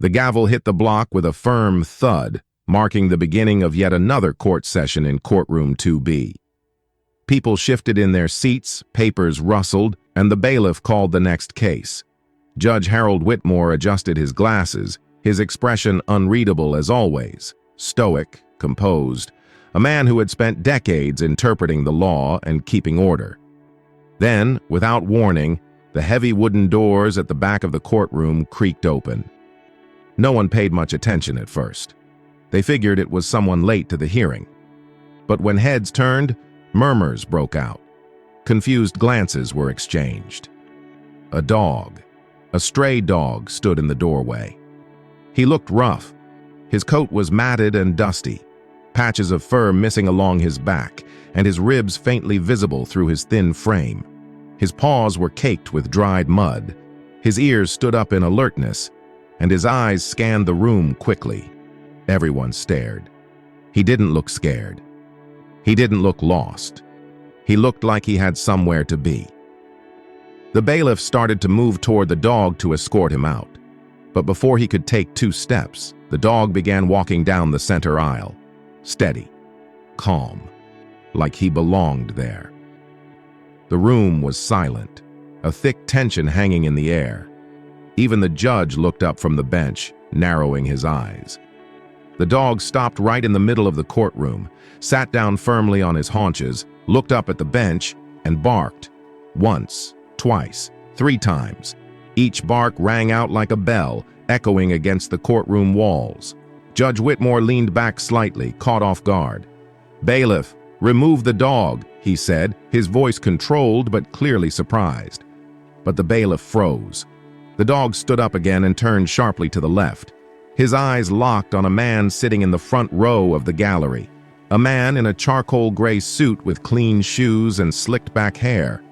The gavel hit the block with a firm thud, marking the beginning of yet another court session in Courtroom 2B. People shifted in their seats, papers rustled, and the bailiff called the next case. Judge Harold Whitmore adjusted his glasses, his expression unreadable as always, stoic, composed, a man who had spent decades interpreting the law and keeping order. Then, without warning, the heavy wooden doors at the back of the courtroom creaked open. No one paid much attention at first. They figured it was someone late to the hearing. But when heads turned, murmurs broke out. Confused glances were exchanged. A stray dog, stood in the doorway. He looked rough. His coat was matted and dusty, patches of fur missing along his back, and his ribs faintly visible through his thin frame. His paws were caked with dried mud. His ears stood up in alertness, and his eyes scanned the room quickly. Everyone stared. He didn't look scared. He didn't look lost. He looked like he had somewhere to be. The bailiff started to move toward the dog to escort him out. But before he could take 2 steps, the dog began walking down the center aisle. Steady, calm, like he belonged there. The room was silent, a thick tension hanging in the air. Even the judge looked up from the bench, narrowing his eyes. The dog stopped right in the middle of the courtroom, sat down firmly on his haunches, looked up at the bench, and barked. Once, twice, 3 times. Each bark rang out like a bell, echoing against the courtroom walls. Judge Whitmore leaned back slightly, caught off guard. "Bailiff, remove the dog," he said, his voice controlled but clearly surprised. But the bailiff froze. The dog stood up again and turned sharply to the left. His eyes locked on a man sitting in the front row of the gallery, a man in a charcoal gray suit with clean shoes and slicked back hair.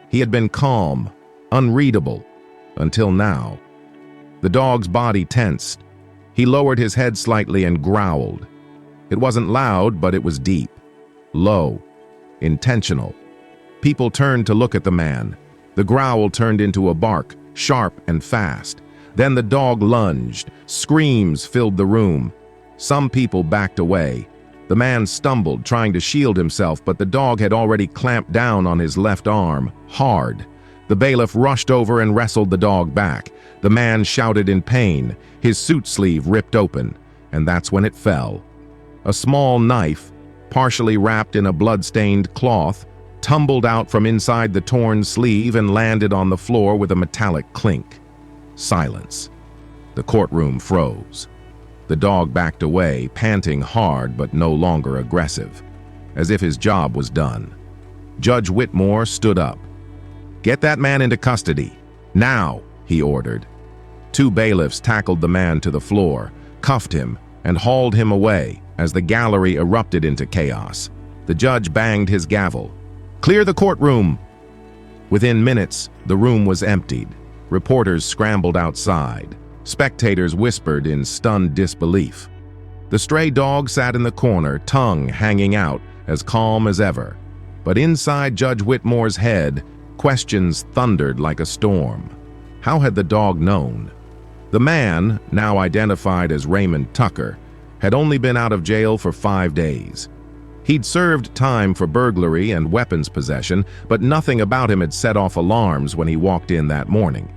He had been calm, unreadable, until now. The dog's body tensed. He lowered his head slightly and growled. It wasn't loud, but it was deep, low, intentional. People turned to look at the man. The growl turned into a bark, sharp and fast. Then the dog lunged. Screams filled the room. Some people backed away. The man stumbled, trying to shield himself, but the dog had already clamped down on his left arm, hard. The bailiff rushed over and wrestled the dog back. The man shouted in pain, his suit sleeve ripped open, and that's when it fell. A small knife, partially wrapped in a blood-stained cloth, tumbled out from inside the torn sleeve and landed on the floor with a metallic clink. Silence. The courtroom froze. The dog backed away, panting hard but no longer aggressive, as if his job was done. Judge Whitmore stood up. "Get that man into custody. Now," he ordered. 2 bailiffs tackled the man to the floor, cuffed him, and hauled him away as the gallery erupted into chaos. The judge banged his gavel. "Clear the courtroom!" Within minutes, the room was emptied. Reporters scrambled outside. Spectators whispered in stunned disbelief. The stray dog sat in the corner, tongue hanging out, as calm as ever. But inside Judge Whitmore's head, questions thundered like a storm. How had the dog known? The man, now identified as Raymond Tucker, had only been out of jail for 5 days. He'd served time for burglary and weapons possession, but nothing about him had set off alarms when he walked in that morning.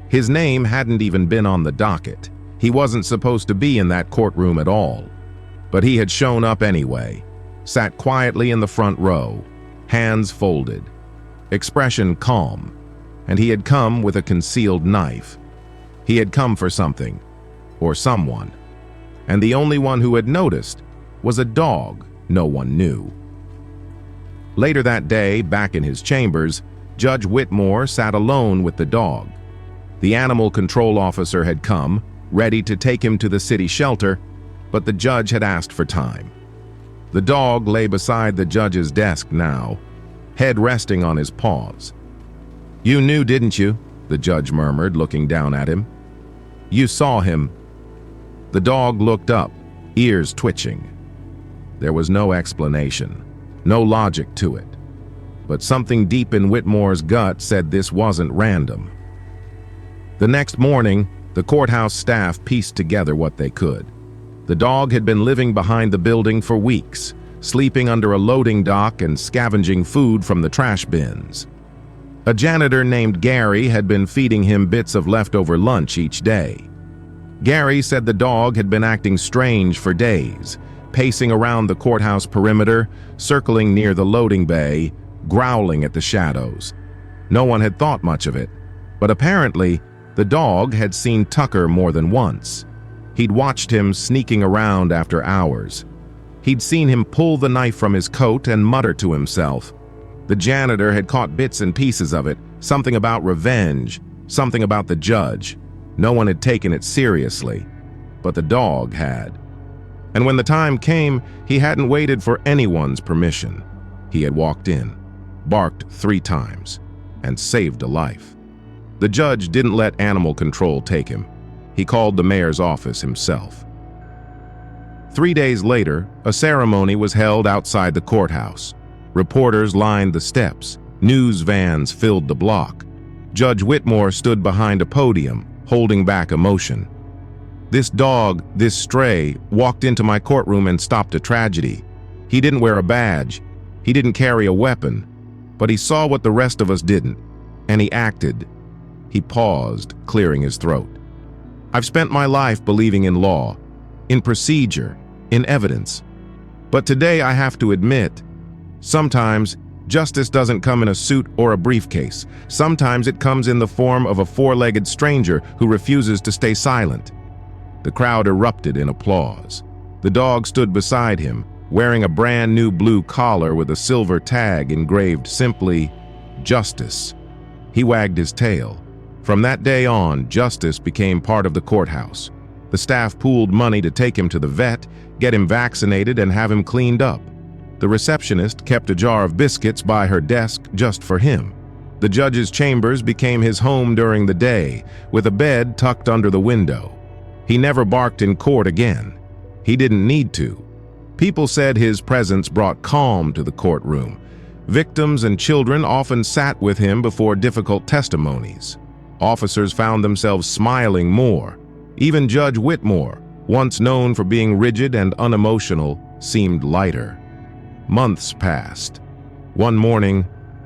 His name hadn't even been on the docket. He wasn't supposed to be in that courtroom at all. But he had shown up anyway, sat quietly in the front row, hands folded, expression calm, and he had come with a concealed knife. He had come for something, or someone, and the only one who had noticed was a dog no one knew. Later that day, back in his chambers, Judge Whitmore sat alone with the dog. The animal control officer had come, ready to take him to the city shelter, but the judge had asked for time. The dog lay beside the judge's desk now, head resting on his paws. "You knew, didn't you?" the judge murmured, looking down at him. "You saw him." The dog looked up, ears twitching. There was no explanation, no logic to it. But something deep in Whitmore's gut said this wasn't random. The next morning, The courthouse staff pieced together what they could. The dog had been living behind the building for weeks, sleeping under a loading dock and scavenging food from the trash bins. A janitor named Gary had been feeding him bits of leftover lunch each day. Gary said the dog had been acting strange for days, pacing around the courthouse perimeter, circling near the loading bay, growling at the shadows. No one had thought much of it, but apparently the dog had seen Tucker more than once. He'd watched him sneaking around after hours. He'd seen him pull the knife from his coat and mutter to himself. The janitor had caught bits and pieces of it, something about revenge, something about the judge. No one had taken it seriously, but the dog had. And when the time came, he hadn't waited for anyone's permission. He had walked in, barked 3 times, and saved a life. The judge didn't let animal control take him. He called the mayor's office himself. 3 days later, a ceremony was held outside the courthouse. Reporters lined the steps. News vans filled the block. Judge Whitmore stood behind a podium, holding back emotion. "This dog, this stray, walked into my courtroom and stopped a tragedy. He didn't wear a badge. He didn't carry a weapon. But he saw what the rest of us didn't, and he acted." He paused, clearing his throat. "I've spent my life believing in law, in procedure, in evidence. But today I have to admit, sometimes justice doesn't come in a suit or a briefcase. Sometimes it comes in the form of a 4-legged stranger who refuses to stay silent." The crowd erupted in applause. The dog stood beside him, wearing a brand new blue collar with a silver tag engraved simply, "Justice." He wagged his tail. From that day on, Justice became part of the courthouse. The staff pooled money to take him to the vet, get him vaccinated, and have him cleaned up. The receptionist kept a jar of biscuits by her desk just for him. The judge's chambers became his home during the day, with a bed tucked under the window. He never barked in court again. He didn't need to. People said his presence brought calm to the courtroom. Victims and children often sat with him before difficult testimonies. Officers found themselves smiling more. Even Judge Whitmore, once known for being rigid and unemotional, seemed lighter. Months passed. One morning,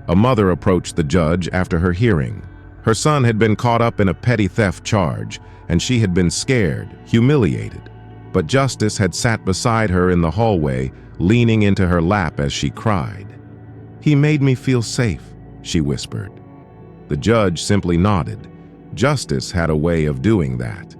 a mother approached the judge after her hearing. Her son had been caught up in a petty theft charge, and she had been scared, humiliated. But Justice had sat beside her in the hallway, leaning into her lap as she cried. "He made me feel safe," she whispered. The judge simply nodded. Justice had a way of doing that.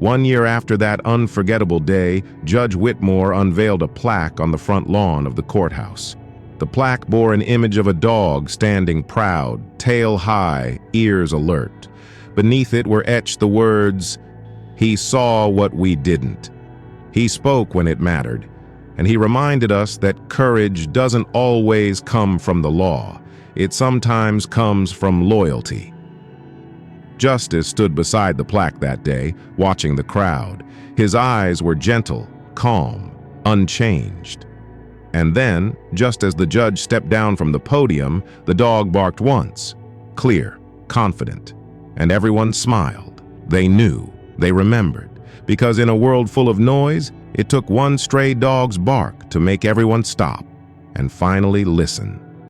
1 year after that unforgettable day, Judge Whitmore unveiled a plaque on the front lawn of the courthouse. The plaque bore an image of a dog standing proud, tail high, ears alert. Beneath it were etched the words, "He saw what we didn't." He spoke when it mattered, and he reminded us that courage doesn't always come from the law. It sometimes comes from loyalty. Justice stood beside the plaque that day, watching the crowd. His eyes were gentle, calm, unchanged. And then, just as the judge stepped down from the podium, the dog barked once, clear, confident, and everyone smiled. They knew, they remembered, because in a world full of noise, it took one stray dog's bark to make everyone stop and finally listen.